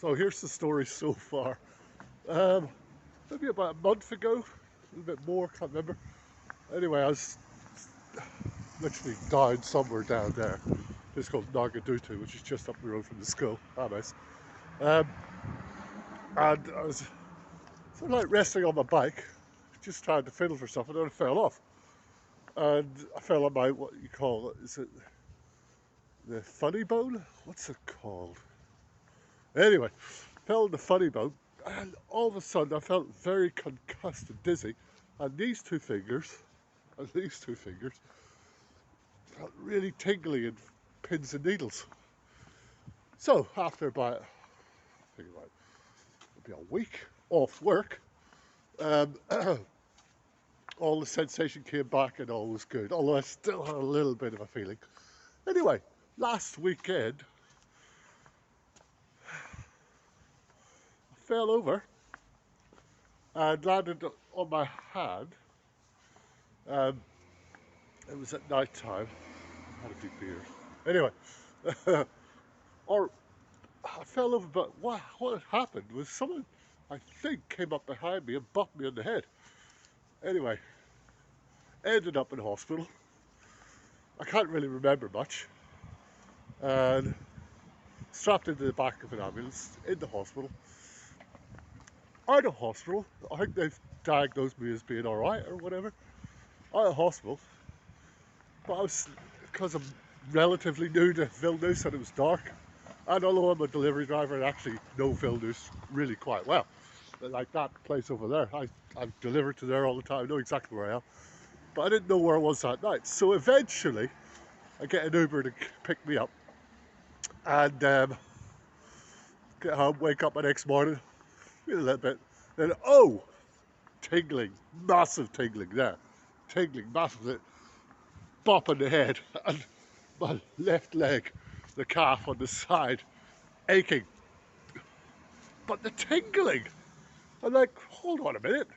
So here's the story so far. Um, Maybe about a month ago, a little bit more, can't remember. Anyway, I was literally down somewhere down there. It's called Nagadutu, which is just up the road from the school. Ah, nice. Um, and I was sort of like resting on my bike, just trying to fiddle for something, and I fell off. And I fell on my, what you call it, is it the funny bone? What's it called? Anyway, fell on the funny bone, and all of a sudden I felt very concussed and dizzy. And these two fingers, felt really tingly and pins and needles. So after about, I think about maybe a week off work, um, all the sensation came back and all was good. Although I still had a little bit of a feeling. Anyway, last weekend I fell over and landed on my hand. Um, it was at night time. I had a few beers. Anyway, or I fell over, but what had happened was someone, I think, came up behind me and bumped me on the head. Anyway, ended up in hospital. I can't really remember much. And strapped into the back of an ambulance, in the hospital. Out of hospital, I think they've diagnosed me as being alright or whatever. Out of hospital. But I was, because I'm relatively new to Vilnius and it was dark, and although I'm a delivery driver, I actually know Vilnius really quite well. Like that place over there, I've delivered to there all the time, I know exactly where I am. But I didn't know where I was that night. So eventually, I get an Uber to pick me up. And get home, wake up the next morning, feel a little bit. Then, oh, tingling, massive tingling there. Tingling, massive, bop on the head. And my left leg, the calf on the side, aching. But the tingling, I'm like, hold on a minute.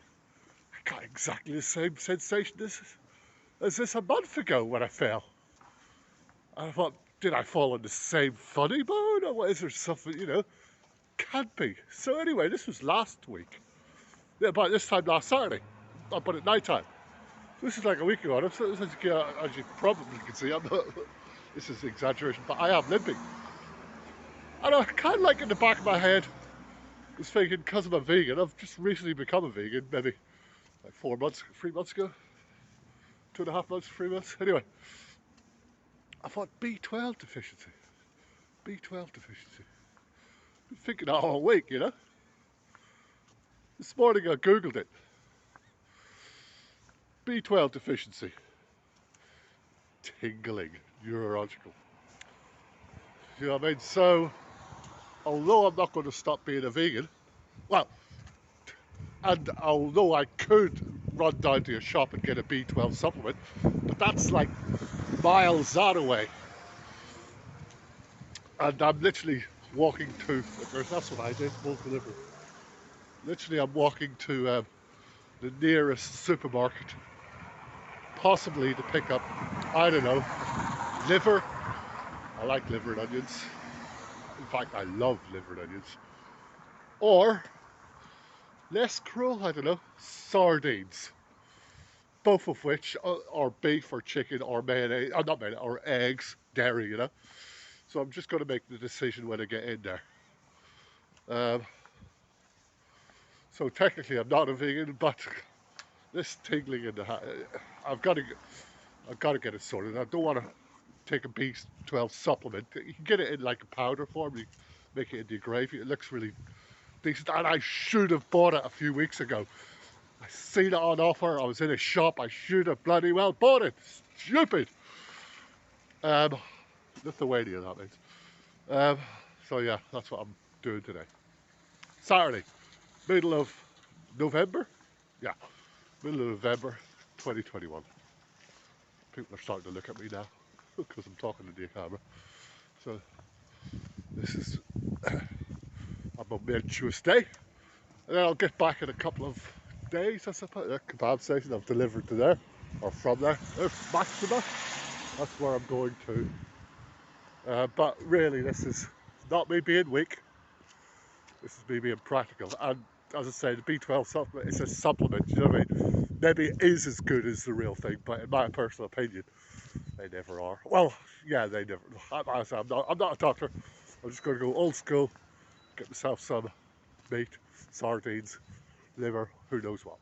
I got exactly the same sensation as this a month ago when I fell. And I thought, did I fall on the same funny bone? Or what, is there something, Can't be. So anyway, this was last week. Yeah, about this time last Saturday. But at night time. This is like a week ago. As you probably can see, I'm not, this is an exaggeration, but I am limping. And I kind of like in the back of my head was thinking, because I'm a vegan, I've just recently become a vegan, maybe like 3 months ago. 2.5 months, 3 months. Anyway, I thought B12 deficiency. B12 deficiency. Been thinking that all week, This morning I Googled it. B12 deficiency. Tingling, neurological. You know what I mean? So, although I'm not going to stop being a vegan, well, and although I could run down to a shop and get a B12 supplement, but that's like miles that away. And I'm literally walking to, that's what I did, full delivery. Literally, I'm walking to the nearest supermarket, possibly to pick up, I don't know, liver. I like liver and onions. In fact, I love liver and onions. Or, less cruel, I don't know, sardines. Both of which are beef or chicken or mayonnaise, not mayonnaise, or eggs, dairy, So I'm just going to make the decision when I get in there. So technically I'm not a vegan, but this tingling in the I've got to get it sorted. I don't want to take a B12 supplement. You can get it in like a powder form. You make it into your gravy. It looks really decent, and I should have bought it a few weeks ago. I seen it on offer. I was in a shop. I should have bloody well bought it. Stupid. Lithuania, that means. So yeah, that's what I'm doing today. Saturday, middle of November. Yeah, middle of November, 2021. People are starting to look at me now because I'm talking to the camera. So this is a momentous day. And then I'll get back in a couple of days, I suppose. The kebab station I've delivered to there, or from there. There's Maxima. That's where I'm going to. But really, this is not me being weak. This is me being practical. And as I say, the B12 supplement is a supplement, you know what I mean? Maybe it is as good as the real thing, but in my personal opinion, they never are. Well, yeah, they never. I'm not a doctor. I'm just going to go old school, get myself some meat, sardines, liver, who knows what.